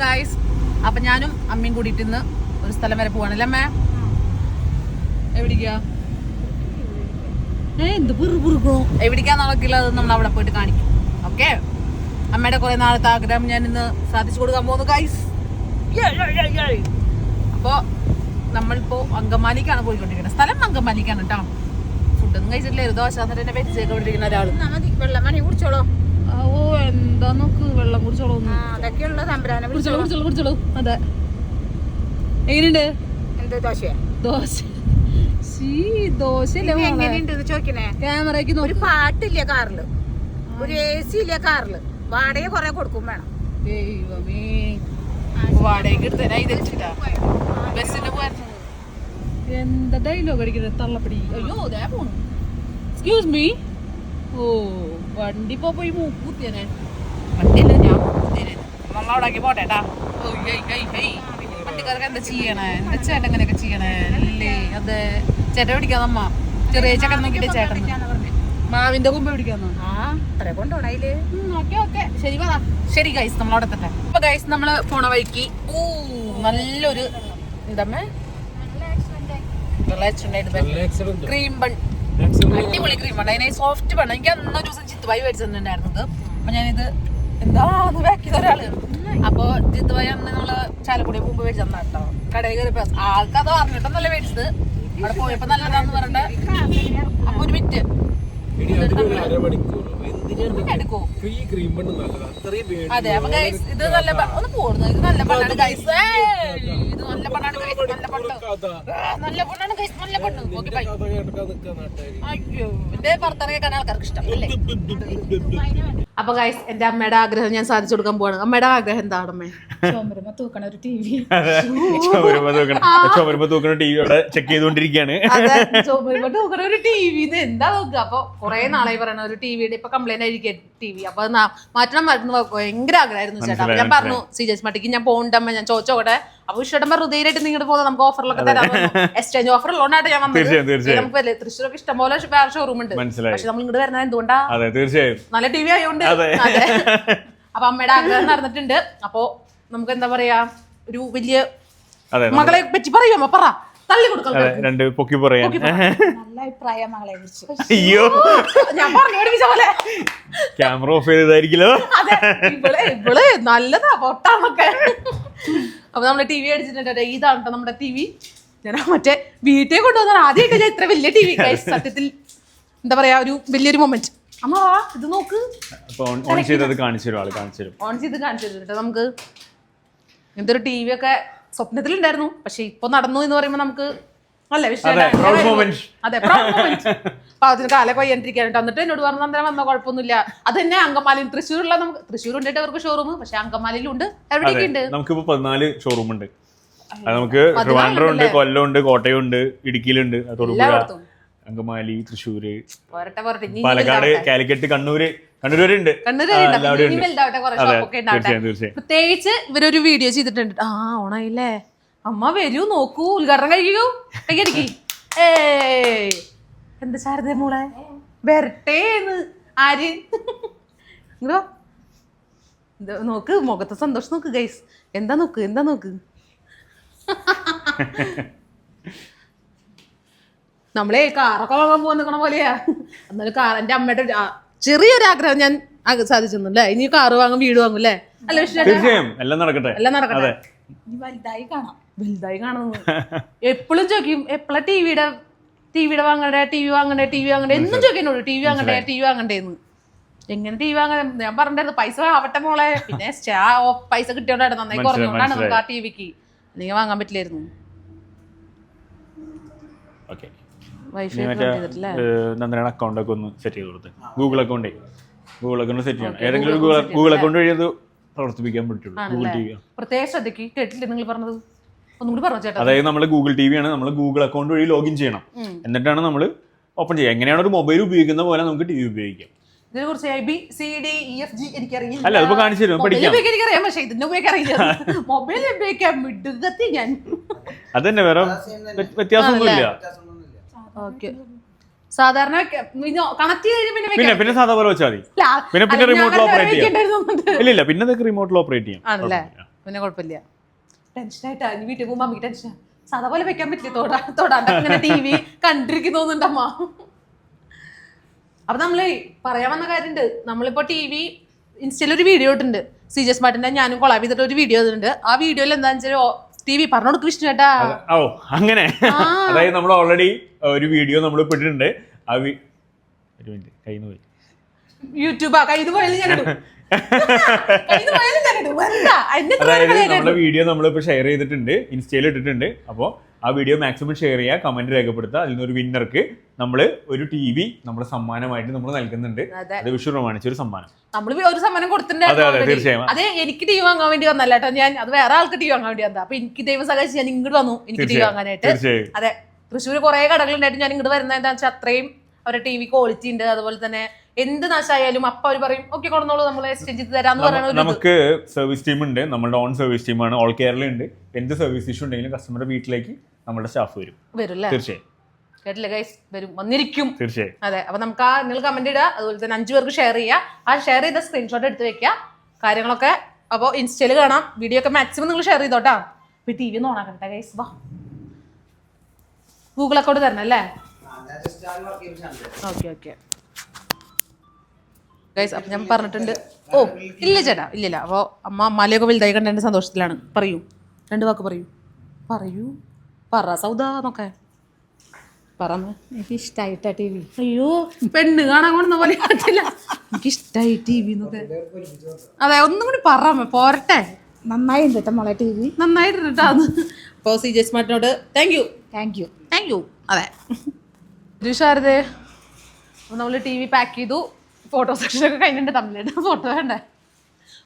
Guys, അപ്പൊ ഞാനും അമ്മയും കൂടിയിട്ട് ഇന്ന് ഒരു സ്ഥലം വരെ പോവാണല്ലേ അമ്മ? എവിടേക്കാ? എവിടേക്കാന്നുള്ളതില്ല, അത് നമ്മൾ അവിടെ പോയിട്ട് കാണിക്കും. ഓക്കെ, അമ്മയുടെ കുറെ നാളത്തെ ആഗ്രഹം ഞാൻ ഇന്ന് സാധിച്ചു കൊടുക്കാൻ പോകുന്നു ഗായ്സ്. അപ്പോ നമ്മളിപ്പോ അങ്കമാലിക്കാണ് പോയിക്കൊണ്ടിരിക്കുന്നത്. സ്ഥലം അങ്കമാലിക്കാണ് കേട്ടോ. ഫുഡൊന്നും കഴിച്ചിട്ടില്ല. ഒരു ദോശ തന്നെ വെച്ചേക്കൊണ്ടിരിക്കുന്ന ഒരാള്. വെള്ളം മണി കുടിച്ചോളൂ. ഓ എന്താ നോക്ക്, വെള്ളം കുടിച്ചോളൂ. അതൊക്കെയുള്ള തമ്പുരാനെ കുടിച്ചോളൂ. അതെ, എങ്ങനെയുണ്ട്? എന്ത് ദോശ? ദോശ ദോശ എങ്ങനെയുണ്ട് ചോദിക്കണേ? ക്യാമറയ്ക്ക് ഒരു പാട്ടില്ല കാറില്, ഒരു AC ഇല്ല കാറില്, വാടക കൊറേ കൊടുക്കും വേണം. ദൈവമേ, വാടകയ്ക്ക് എടുത്തരാ ഇതാ ബസ്സിന് പോയിരുന്നു. എന്താ ഡയലോഗ് അടിക്കുന്നത് തള്ളപ്പടി. അയ്യോ ദേ പോണു. Excuse me. ഓ വണ്ടി പോയി മൂക്കുത്തിയനെ. വണ്ടിയല്ല, ഞാൻ മൂക്കുത്തിയനെ. നമ്മളവിടാക്കി പോട്ടേട്ടാ. വണ്ടിക്കാർക്ക് എന്താ ചെയ്യണേ? എന്താ ചേട്ടൻ ഇങ്ങനെയൊക്കെ ചെയ്യണേ? അല്ലേ അതെ, ചേട്ടൻ പിടിക്കാന്ന് അമ്മ. ചെറിയ ചക്കൻ നോക്കിട്ട് ചേട്ടൻ മാവിന്റെ കുമ്പ് പിടിക്കാന്നോ? അത്ര കൊണ്ടോണയില്. ഓക്കെ ശരി, പറ. ശരി ഗൈസ്, നമ്മളവിടെ എത്തട്ടെ. അപ്പൊ ഗൈസ്, നമ്മള് പോണ വഴിക്ക് നല്ലൊരു ഇതമ്മേ ക്രീം ബൺ, അടിപൊളി ക്രീം ബൺ. അതിനെ സോഫ്റ്റ് ബൺ. എനിക്ക് അന്നൊരു ദിവസം ചിത്തുവായി മേടിച്ചിട്ടുണ്ടായിരുന്നത്. അപ്പൊ ഞാനിത് എന്താന്ന് ബാക്കിയത് ഒരാള്. അപ്പൊ ചിത്തുവായി അന്ന് നമ്മള് ചാലക്കുടി മുമ്പ് മേടിച്ചു തന്നാ കേട്ടോ. കടയിൽ കയറിയപ്പോ ആൾക്കത് അറിഞ്ഞിട്ടൊന്നല്ല മേടിച്ചത്. അവിടെ പോയപ്പോ നല്ലതാന്ന് പറഞ്ഞിട്ട്. അപ്പൊ ഒരു മിനിറ്റ് എടുക്കൂ. അതെ, അപ്പൊ ഗൈസ് ഇത് നല്ല ഒന്ന് പോകുന്നു. ഇത് നല്ല പണ്ണാണ് ഗൈസ്. ഇത് നല്ല പണ്ണാണ് ഗൈസ്. നല്ല പണ്ണ്, നല്ല പണ്ണാണ് ഗൈസ്. നല്ല പണ്ണ്. അയ്യോ, എന്റെ പുറത്തിറങ്ങിയ ആൾക്കാർക്ക് ഇഷ്ടം അല്ലേ? അപ്പൊ ഗൈസ്, എന്റെ അമ്മയുടെ ആഗ്രഹം ഞാൻ സാധിച്ചു കൊടുക്കാൻ പോവാണ്. അമ്മയുടെ ആഗ്രഹം എന്താണ് അമ്മേ? ചോമരുമ തൂക്കണ ഒരു TV. ചോമരുമ തൂക്കണ TV അവിടെ ചെക്ക് ചെയ്തോണ്ടിരിക്കുകയാണ്. തൂക്കണ ഒരു TV എന്താ നോക്കുക? അപ്പൊ കുറെ നാളായി പറയണ ഒരു ടിവിയുടെ ഇപ്പൊ കംപ്ലൈന്റ് ആയിരിക്കും TV. അപ്പൊ മാറ്റണം ഭയങ്കര ആഗ്രഹമായിരുന്നു ചേട്ടാ. ഞാൻ പറഞ്ഞു CJS മട്ടിക്ക് ഞാൻ പോകണ്ടമ്മ, ഞാൻ ചോദിച്ചോട്ടെ. അപ്പൊ ഇഷ്ടം പറഞ്ഞു ധൈര്യമായിട്ട് നിങ്ങോട്ട് പോകുന്നത്, നമുക്ക് ഓഫറിലൊക്കെ തരാം. എക്സ്ചേഞ്ച് ഓഫർ ഉള്ളതുകൊണ്ടാണ് ഞാൻ വന്നത്. നമുക്ക് തൃശ്ശൂരൊക്കെ ഇഷ്ടംപോലെ വേറെ ഷോറൂം ഉണ്ട്. പക്ഷെ നമ്മൾ ഇങ്ങോട്ട് വരുന്നത് എന്തുകൊണ്ടാ? നല്ല TV ആയതുകൊണ്ട്. അപ്പൊ അമ്മയുടെ ആഗ്രഹം നടന്നിട്ടുണ്ട്. അപ്പൊ നമുക്ക് എന്താ പറയാ, ഒരു വലിയ മകളെ പറ്റി പറയുമോ? പറ, തള്ളി കൊടുക്കാം. രണ്ട് പൊക്കി പറയാം. നല്ല അഭിപ്രായം മകളെ കുറിച്ച്. അയ്യോ, ഞാൻ പറഞ്ഞു പഠിപ്പിച്ച പോലെ. ക്യാമറ ഓഫ് ചെയ്തതായിരിക്കല്ലോ. ഇവള് നല്ലതാ പൊട്ടാന്നൊക്കെ. അപ്പൊ നമ്മള് TV അടിച്ചിട്ടുണ്ട്. ഇതാണ് കേട്ടോ നമ്മുടെ TV. ഞാൻ മറ്റേ വീട്ടിൽ കൊണ്ടുവന്നാൽ ആദ്യമായിട്ട് ഞാൻ ഇത്ര വലിയ TV. സത്യത്തിൽ എന്താ പറയാ, ഒരു വലിയൊരു മൊമെന്റ്. അമ്മ ഇത് നോക്ക്. ഓൺ ചെയ്തത് കാണിച്ചു തരും, ആള് കാണിച്ചു തരും. ഓൺ ചെയ്ത് കാണിച്ചു തരും കേട്ടോ. നമുക്ക് ഇതൊരു TV ഒക്കെ സ്വപ്നത്തിലുണ്ടായിരുന്നു, പക്ഷെ ഇപ്പൊ നടന്നു എന്ന് പറയുമ്പോ നമുക്ക് നല്ല വിഷയം. അതെ, അപ്പൊ അതിന് കാല കൊയ്യാണ്ടിരിക്കാനുണ്ട്. എന്നിട്ട് എന്നോട് പറഞ്ഞു അന്നേരം വന്ന കുഴപ്പമൊന്നുമില്ല. അത് തന്നെ അങ്കമാലിയിൽ തൃശ്ശൂരുള്ള, നമുക്ക് തൃശ്ശൂർ ഉണ്ട് അവർക്ക് ഷോറൂം, പക്ഷെ അങ്കമാലിയിലും ഉണ്ട്. എവിടെയൊക്കെ ഉണ്ട്? നമുക്കിപ്പോ 14 ഷോറൂം ഉണ്ട്. അത് നമുക്ക് ട്രിവാൻഡ്രം ഉണ്ട്, കൊല്ലം ഉണ്ട്, കോട്ടയം ഉണ്ട്, ഇടുക്കിയിലുണ്ട്, അങ്കമാലി, തൃശ്ശൂര്, പാലക്കാട്, കാലിക്കറ്റ്, കണ്ണൂര് വരെ ഉണ്ട്. പ്രത്യേകിച്ച് ഇവരൊരു വീഡിയോ ചെയ്തിട്ടുണ്ട്. ഓണായില്ലേ അമ്മ, വരൂ നോക്കൂ, ഉദ്ഘാടനം കഴിക്കൂ. കൈയടിക്ക്. എന്താ ശാരദ മോളെ വരട്ടേന്ന് ആര് ഇങ്ങോ നോക്ക്, മുഖത്തെ സന്തോഷം നോക്ക് ഗൈസ്. എന്താ നോക്ക് നമ്മളെ കാറൊക്കെ വാങ്ങാൻ പോകാൻ നിൽക്കണ പോലെയാ. എന്നാലും കാർ എന്റെ അമ്മയുടെ ചെറിയൊരു ആഗ്രഹം ഞാൻ സാധിച്ചു അല്ലേ. ഇനി കാറ് വാങ്ങും, വീട് വാങ്ങും അല്ലേ? അല്ല, തീർച്ചയായും എല്ലാം നടക്കട്ടെ. വലുതായി കാണുന്നു. എപ്പോഴും ചോദിക്കും, എപ്പോഴാ ടിവിയുടെ വാങ്ങണ്ടേ, TV വാങ്ങണ്ടേ എന്നും ചോദിക്കുന്നോളൂ. TV വാങ്ങണ്ടേന്ന്. എങ്ങനെ TV വാങ്ങാൻ? ഞാൻ പറഞ്ഞിരുന്നു പൈസ ആവട്ടെ മോളെ. പിന്നെ പൈസ കിട്ടിയോണ്ടായിരുന്നു, നന്നായി കുറഞ്ഞോണ്ടാണ് നമുക്ക് ആ TVക്ക്. അല്ലെങ്കിൽ വാങ്ങാൻ പറ്റില്ലായിരുന്നു. നന്ദനയുടെ അക്കൗണ്ട് ഒക്കെ ഒന്ന് സെറ്റ് ചെയ്ത് കൊടുത്ത്, ഗൂഗിൾ അക്കൗണ്ട് സെറ്റ് ചെയ്യണം. ഏതെങ്കിലും ഗൂഗിൾ അക്കൗണ്ട് വഴി അത് പ്രവർത്തിപ്പിക്കാൻ പറ്റുള്ളൂ. ഗൂഗിൾ TV പ്രത്യേകം ശ്രദ്ധിക്ക്. കേട്ടില്ലേ നിങ്ങൾ പറഞ്ഞത്? ഒന്നുകൂടി പറഞ്ഞു ചേട്ടാ. അതായത് നമ്മൾ ഗൂഗിൾ TV ആണ്, നമ്മൾ ഗൂഗിൾ അക്കൗണ്ട് വഴി ലോഗിൻ ചെയ്യണം. എന്നിട്ടാണ് നമ്മൾ ഓപ്പൺ ചെയ്യുക. എങ്ങനെയാണ് ഒരു മൊബൈൽ ഉപയോഗിക്കുന്ന പോലെ നമുക്ക് TV ഉപയോഗിക്കാം. ഇതിനെ കുറിച്ച് ABCDEFG എനിക്കറിയില്ല. അല്ല, അതിപ്പോ കാണിച്ചു തരും, പഠിക്കാം. എനിക്കറിയാം, പക്ഷെ ഇതിന്റെ ഉപയോഗിക്കാൻ അറിയില്ല. മൊബൈൽ ഉപയോഗിക്കാൻ മിടുകത്തി ഞാൻ. അതന്നെ, വേറെ വ്യത്യാസമൊന്നുമില്ല. സാധാരണ കണക്ട് ചെയ്ത് പിന്നെ സാധാ പോലെ വെച്ചാൽ മതി. പിന്നെ റിമോട്ടിൽ ഓപ്പറേറ്റ് ചെയ്യാം. ഇല്ല, പിന്നെ റിമോട്ടിൽ ഓപ്പറേറ്റ് ചെയ്യാം. പിന്നെ കുഴപ്പമില്ല. ടെൻഷനായിട്ടാ ഇനി വീട്ടിൽ പോകുമ്പോൾ അമ്മയ്ക്ക് ടെൻഷൻ. സാധാ പോലെ വെക്കാൻ പറ്റില്ല, തൊടാണ്ട് ഇങ്ങനെ ടി വി കണ്ടിരിക്കുന്നോന്നുണ്ട് അമ്മ. അപ്പൊ നമ്മള് പറയാൻ വന്ന കാര്യമുണ്ട്. നമ്മളിപ്പോ ടി വി ഇൻസ്റ്റയിൽ ഒരു വീഡിയോ ഇട്ടുണ്ട്, CJ സ്മാർട്ടിന്റെ ഞാനും കൊളാബ് ചെയ്തിട്ട് ഒരു വീഡിയോ ഇട്ടുണ്ട്. ആ വീഡിയോയിൽ എന്താണെന്ന് വെച്ചാൽ ടി വി പറഞ്ഞു കൊടുക്കും വിഷ്ണു ചേട്ടാ. ഓ അങ്ങനെ, അതായത് നമ്മൾ ഓൾറെഡി ഒരു വീഡിയോ നമ്മൾ ഇട്ടിട്ടുണ്ട്. ആ ഒരു മിനിറ്റ് കയ്യിൽ പോയി യൂട്യൂബാ കയ്യിൽ പോയാലും ഞാൻ ഇടും. അതായത് നമ്മുടെ വീഡിയോ നമ്മളിപ്പോ ഷെയർ ചെയ്തിട്ടുണ്ട്, ഇൻസ്റ്റയിൽ ഇട്ടിട്ടുണ്ട്. അപ്പോൾ ആ വീഡിയോ മാക്സിമം ഷെയർ ചെയ്യുക, കമന്റ് രേഖപ്പെടുത്തുക. അതിൽ നിന്ന് ഒരു വിന്നർക്ക് നമ്മൾ ഒരു TV നമ്മുടെ സമ്മാനമായിട്ട് നമ്മൾ നൽകുന്നുണ്ട്. അത് വിഷു പ്രമാണിച്ച ഒരു സമ്മാനം നമ്മൾ ഒരു സമ്മാനം കൊടുത്തിട്ടുണ്ടായിരുന്നു. അതെ, എനിക്ക് TV വാങ്ങാൻ വേണ്ടി വന്നല്ല കേട്ടോ, ഞാൻ അത് വേറെ ആൾക്ക് TV വാങ്ങാൻ വേണ്ടി വന്നതാ. അപ്പൊ എനിക്ക് ദൈവം സഹായിച്ച് ഞാൻ ഇങ്ങോട്ട് വന്നു എനിക്ക് TV വാങ്ങാനായിട്ട്. അതെ, തൃശ്ശൂർ കുറെ കടകളുണ്ടായിട്ട് ഞാൻ ഇങ്ങോട്ട് വരുന്നത് എന്താ വെച്ചാൽ അത്രയും അവരുടെ TV ക്വാളിറ്റി ഉണ്ട്. അതുപോലെ തന്നെ എന്ത് നാശമായാലും അപ്പൊ അവര് പറയും ഓക്കെ കൊണ്ടുവന്നോളൂ, നമ്മൾ എക്സ്ചേഞ്ച് ചെയ്ത് തരാന്ന് പറയുന്നത്. നമുക്ക് സർവീസ് ടീം ഉണ്ട്, നമ്മുടെ ഓൺ സർവീസ് ടീമാണ്, ഓൾ കേരള ഉണ്ട്. എന്ത് സർവീസ് ഇഷ്യൂ ഉണ്ടെങ്കിലും കസ്റ്റമറുടെ വീട്ടിലേക്ക് നമ്മുടെ സ്റ്റാഫ് വരും. തീർച്ചയായും കേട്ടില്ല ഗൈസ്, വരും, വന്നിരിക്കും തീർച്ചയായും. അതെ, അപ്പൊ നമുക്ക് നിങ്ങൾ കമന്റ് ഇടുക, അതുപോലെ തന്നെ 5 പേർക്ക് ഷെയർ ചെയ്യുക. ആ ഷെയർ ചെയ്ത സ്ക്രീൻഷോട്ട് എടുത്ത് വെക്കുക കാര്യങ്ങളൊക്കെ. അപ്പോൾ ഇൻസ്റ്റയിൽ കാണാം, വീഡിയോ ഒക്കെ മാക്സിമം നിങ്ങൾ ഷെയർ ചെയ്തോട്ടാ. ഇപ്പൊ TV ഒന്ന് ഓണാക്കട്ടെ ഗൈസ്. വാ, ഗൂഗിൾ അക്കൗണ്ട് തരണം അല്ലേ? Okay guys. അപ്പം ഞാൻ പറഞ്ഞിട്ടുണ്ട്. ഓ ഇല്ല ചേട്ടാ, ഇല്ലില്ല. അപ്പോൾ അമ്മയൊക്കെ വലുതായി കണ്ടതിൻ്റെ സന്തോഷത്തിലാണ്. പറയൂ, 2 വാക്ക് പറയൂ പറ സൗദ എന്നൊക്കെ പറമ്മ. എനിക്ക് ഇഷ്ടമായിട്ടാ TV. അയ്യോ, പെണ്ണ് കാണാൻ കൊണ്ടുവന്ന പോലെ പറ്റില്ല. എനിക്ക് ഇഷ്ടമായി TV എന്നൊക്കെ. അതെ, ഒന്നും കൂടി പറമ്മ, പോരട്ടെ. നന്നായിട്ടുണ്ട് കേട്ടോ മോളെ TV. നന്നായിട്ടാന്ന്. അപ്പോൾ CJ സ്മാർട്ടിനോട് താങ്ക് യു. അതെ ശാരദേ. അപ്പോൾ നമ്മൾ TV പാക്ക് ചെയ്തു. ഫോട്ടോ സെക്ഷനൊക്കെ കഴിഞ്ഞിട്ട് തമ്മിലുണ്ട്. ഫോട്ടോ വേണ്ടേ?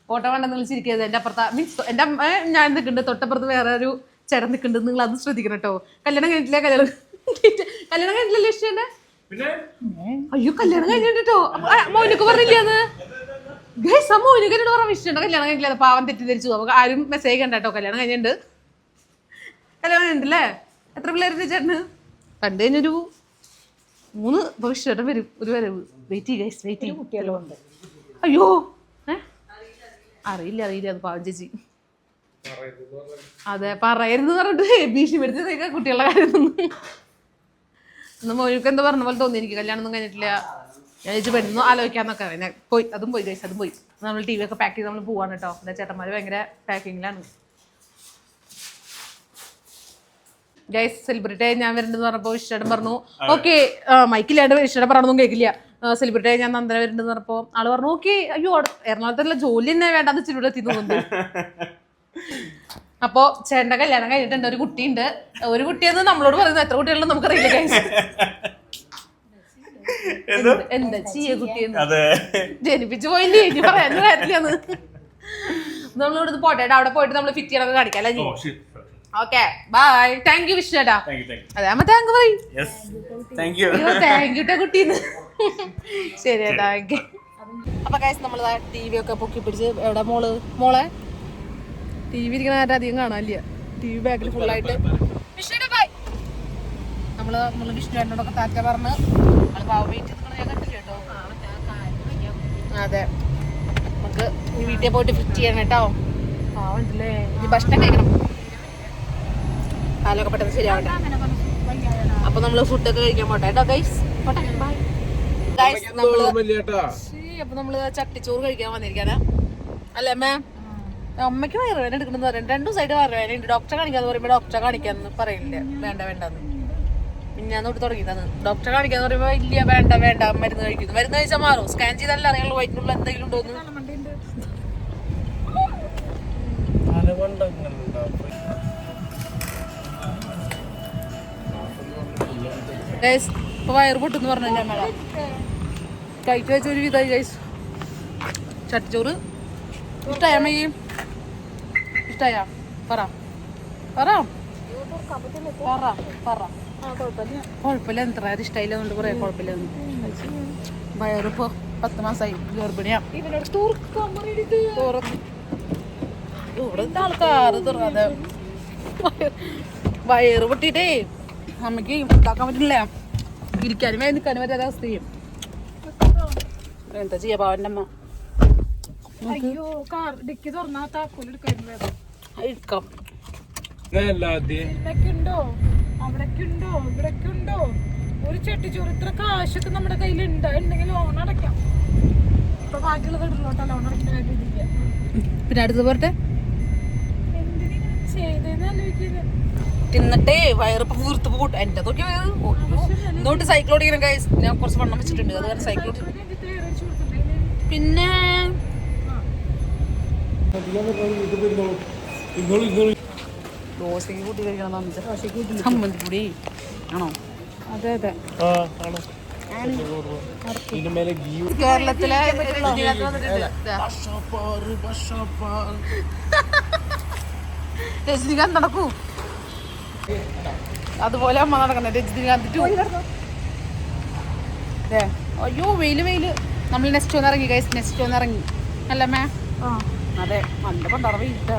ഫോട്ടോ വേണ്ടെന്ന് വിളിച്ചിരിക്കുന്നത്. എൻ്റെ അപ്പുറത്ത് മീൻസ് എൻ്റെ അമ്മ ഞാൻ നിൽക്കുന്നുണ്ട്, തൊട്ടപ്പുറത്ത് വേറെ ഒരു ചേട്ടൻ നിൽക്കുന്നുണ്ട്. നിങ്ങൾ അത് ശ്രദ്ധിക്കണം കേട്ടോ. കല്യാണം കഴിഞ്ഞിട്ടില്ലല്ലോ ഇഷ്ടേണ്ട? അയ്യോ, കല്യാണം കഴിഞ്ഞിട്ടോ. മോനൊക്കെ പറഞ്ഞില്ലാന്ന് മോനൊക്കെ എന്നോട് പറഞ്ഞ ഇഷ്ടമുണ്ടോ? കല്യാണം കഴിഞ്ഞില്ല, പാവം തെറ്റിദ്ധരിച്ചു. അപ്പോൾ ആരും മെസ്സേജ് കണ്ട കേട്ടോ. കല്യാണം കഴിഞ്ഞിട്ടുണ്ട്. കല്യാണം കഴിഞ്ഞിട്ടില്ലേ? എത്ര പിള്ളേരുണ്ട് ചേട്ടന്? കണ്ടു കഴിഞ്ഞൊരു 3 ഭവിഷ്യേട്ടൻ വരും. ഒരു വരവ്. വെയിറ്റ് ചെയ്യും കുട്ടികളും ഉണ്ട്. അയ്യോ അറിയില്ല അത് പാവം ചേച്ചി. അതെ, പറയരുന്ന് പറഞ്ഞിട്ട് ഭീഷണി എടുത്ത് കുട്ടികളുടെ കാര്യം മോൾക്ക് എന്താ പറഞ്ഞ പോലെ തോന്നി. എനിക്ക് കല്യാണം ഒന്നും കഴിഞ്ഞിട്ടില്ല, ഞാൻ ചേച്ചി പെണ്ണൊന്നും ആലോചിക്കാന്നൊക്കെ. ഞാൻ പോയി, അതും പോയി. നമ്മൾ TV ഒക്കെ പാക്ക് ചെയ്ത് നമ്മൾ പോവാണ് കേട്ടോ. എന്താ ചേട്ടന്മാർ ഭയങ്കര പാക്കിങ്ങിലാണ്. ഗൈസ്, സെലിബ്രിറ്റി ആയി ഞാൻ വരുന്നുണ്ടെന്ന് പറഞ്ഞപ്പോൾ ഇഷ്ടം പറഞ്ഞു ഓക്കെ. മൈക്കില്ലാണ്ട് ഇഷ്ടം പറയണമെന്നും കേൾക്കില്ല. സെലിബ്രിറ്റി ആയി ഞാൻ നന്ദന വരുന്നുണ്ടെന്ന് പറഞ്ഞപ്പോൾ ആള് പറഞ്ഞു ഓക്കെ. അയ്യോ, എറണാകുളത്തുള്ള ജോലി തന്നെ വേണ്ടാന്ന് ഇച്ചിരി ഇവിടെ എത്തിന്നുണ്ട്. അപ്പോ ചേട്ടന്റെ കല്യാണം കഴിഞ്ഞിട്ടുണ്ട്, ഒരു കുട്ടിയുണ്ട്. ഒരു കുട്ടിയെന്ന് നമ്മളോട് പറയുന്നത് എത്ര കുട്ടികളുണ്ടെന്ന് നമുക്കറിയില്ല ഗൈസ്. എന്താ ചെയ്യ കുട്ടിയെന്ന് ജനിപ്പിച്ചു പോയില്ലേ, ഇനി പറയാൻ കാര്യമില്ലെന്ന്. നമ്മളിവിടെ പോട്ടെ, അവിടെ പോയിട്ട് നമ്മൾ ഫിറ്റ് ചെയ്യണൊക്കെ കാണിക്കാം അല്ലേ? Okay, bye. Thank you Vishnu ചേട്ടാ. അതെ അമ്മ താങ്ക് പറയും. താങ്ക് യു ട്ടോ കുട്ടീന്ന്. ശരി ചേട്ടാ. അപ്പൊ ഗൈസ്, നമ്മൾ TV ഒക്കെ പൊക്കി പിടിച്ച് എവിടെ മോളെ TV ഇരിക്കണ അധികം കാണാനില്ല. TV ബാക്കിൽ ഫുള്ളായിട്ട് നമ്മള് വിഷ്ണു ചേട്ടനോടൊക്കെ താറ്റ പറഞ്ഞ് ആള് പാവ വെയിറ്റ് ചെയ്ത് ഞാൻ കണ്ടില്ല കേട്ടോ. അതെ, നമുക്ക് വീട്ടിൽ പോയിട്ട് ഫിറ്റ് ചെയ്യണം കേട്ടോ. പാവണ്ടല്ലേ, ഇനി ഭക്ഷണം കഴിക്കണം, കാലൊക്കെ പെട്ടെന്ന് ശരിയാവട്ടെ. അപ്പൊ നമ്മള് ഫുഡൊക്കെ കഴിക്കാൻ പോട്ടെ കേട്ടോ ഗൈസ്. ഗൈസ്, അപ്പൊ നമ്മള് ചട്ടിച്ചോറ് കഴിക്കാൻ വന്നിരിക്കാനാ അല്ലേ അമ്മ? അമ്മയ്ക്ക് വയറുവേദന എടുക്കണമെന്ന് പറയാം. 2 ദിവസമായിട്ട് വയറുവേദന ഉണ്ട്. ഡോക്ടറെ കാണിക്കാന്ന് പറയുമ്പോ ഡോക്ടറെ കാണിക്കാന്ന് പറയില്ല. വേണ്ടെന്ന് ഞാൻ തൊട്ട് തുടങ്ങിയതാണ്. ഡോക്ടറെ കാണിക്കാന്ന് പറയുമ്പോ ഇല്ല വേണ്ട മരുന്ന് കഴിക്കുന്നു. മരുന്ന് കഴിച്ചാൽ മാറും. സ്കാൻ ചെയ്താലേ അറിയാനുള്ള വയറ്റിനുള്ള എന്തെങ്കിലും ഉണ്ടോന്ന്. ഇപ്പൊ വയറ് പൊട്ടെന്ന് പറഞ്ഞു അമ്മ. കഴിച്ചു വെച്ച ഒരു വിധമായി ഗൈസ്. ചട്ടിച്ചോറ് ഇഷ്ടായ അമ്മയ്ക്ക്? ഇഷ്ടായ? പറ കുഴപ്പമില്ല. എത്ര ഇഷ്ടമായില്ല കൊണ്ട് പറയാം. കുഴപ്പമില്ല. വയറിപ്പോ 10 മാസമായി, ഗർഭിണിയാ. ഇവിടുത്തെ ആൾക്കാർ തുറക്കാതെ വയറ് പൊട്ടിട്ടേ അമ്മയ്ക്ക് ഇതാക്കാൻ പറ്റില്ല. ഇരിക്കാനും നിൽക്കാനും പറ്റാത്ത അവസ്ഥയും. എന്താ ചെയ്യാ പാവന്റെ അമ്മ? ഇരിക്കാം. ഇവിടൊക്കെയുണ്ടോ അവിടൊക്കെയുണ്ടോ ഇവിടൊക്കെയുണ്ടോ ഒരു ചട്ടിച്ചോറ് ഇത്ര കാശൊക്കെ നമ്മുടെ കയ്യിൽ ഉണ്ടെങ്കിൽ ലോൺ അടയ്ക്കാം. ഇപ്പൊ ബാക്കിയുള്ളത് ഇടലോട്ടോ ലോൺ അടയ്ക്കുന്ന കാര്യമില്ല. പിന്നെ അടുത്ത് പോരട്ടെ എന്തിനാ ചെയ്തതെന്ന് ആലോചിക്കുന്നത്. തിന്നിട്ടേ വയറിപ്പ് വീർത്ത് പോട്ട് എന്റെ നോക്കി ഇന്നോട്ട് സൈക്കിൾ ഓടിക്കണം ഗൈസ്. ഞാൻ കുറച്ച് വണ്ണം വെച്ചിട്ടുണ്ട്, അത് കാരണം സൈക്കിൾ ഓടി. പിന്നെ ദോശയ്ക്ക് കൂട്ടി കഴിക്കണം. ചമ്മന്തിപ്പൊടി ആണോ? അതെ അതെ കേരളത്തിലെ രജനികാന്ത് നടക്കൂ. അതുപോലെ അമ്മ നടക്കണേ രജനികാന്ത്. അയ്യോ വെയില് വെയില്. നമ്മൾ നെക്സ്റ്റ് ഒന്ന് ഇറങ്ങി ഗൈസ്, നെക്സ്റ്റ് ഒന്ന് ഇറങ്ങി അല്ലമ്മേ? അതെ നല്ല പണ്ടാറ വെയിട്ടാ.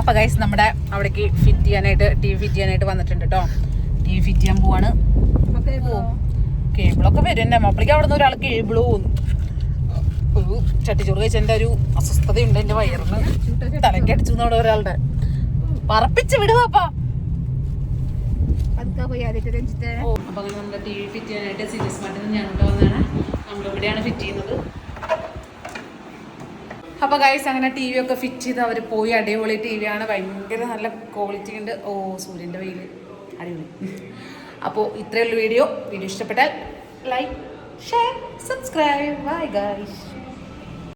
അപ്പൊ ഗൈസ് നമ്മുടെ അവിടേക്ക് ഫിറ്റ് ചെയ്യാനായിട്ട് ടി വി ഫിറ്റ് ചെയ്യാനായിട്ട് വന്നിട്ടുണ്ട് കേട്ടോ. ടി വി ഫിറ്റ് ചെയ്യാൻ പോവാണ്. കേബിളൊക്കെ വരും എൻ്റെ അപ്പളേക്ക് അവിടെ നിന്ന് ഒരാൾ കേബിള് പോകുന്നു. ഒരു ചട്ടിച്ചോറ് കഴിച്ചതിൻ്റെ ഒരു അസ്വസ്ഥതയുണ്ട് എൻ്റെ വയറിന്. തലയ്ക്ക് അടിച്ചു അവിടെ ഒരാളുടെ പറപ്പിച്ച് വിടുവാപ്പാ. അപ്പൊ നമ്മുടെ ടി വി ഫിറ്റ് ചെയ്യാനായിട്ട് സീരിയസ് മാർട്ടിൽ നിന്ന് ഞങ്ങൾക്ക് വന്നതാണ്. നമ്മളിവിടെയാണ് ഫിറ്റ് ചെയ്യുന്നത്. അപ്പോൾ ഗൈസ് അങ്ങനെ ടി വി ഒക്കെ ഫിറ്റ് ചെയ്ത് അവർ പോയി. അടിപൊളി ടി വിയാണ്, ഭയങ്കര നല്ല ക്വാളിറ്റി ഉണ്ട്. ഓ സൂര്യൻ്റെ വെയിൽ അടിപൊളി. അപ്പോൾ ഇത്രയുള്ള വീഡിയോ ഇഷ്ടപ്പെട്ടാൽ like share subscribe. Bye guys.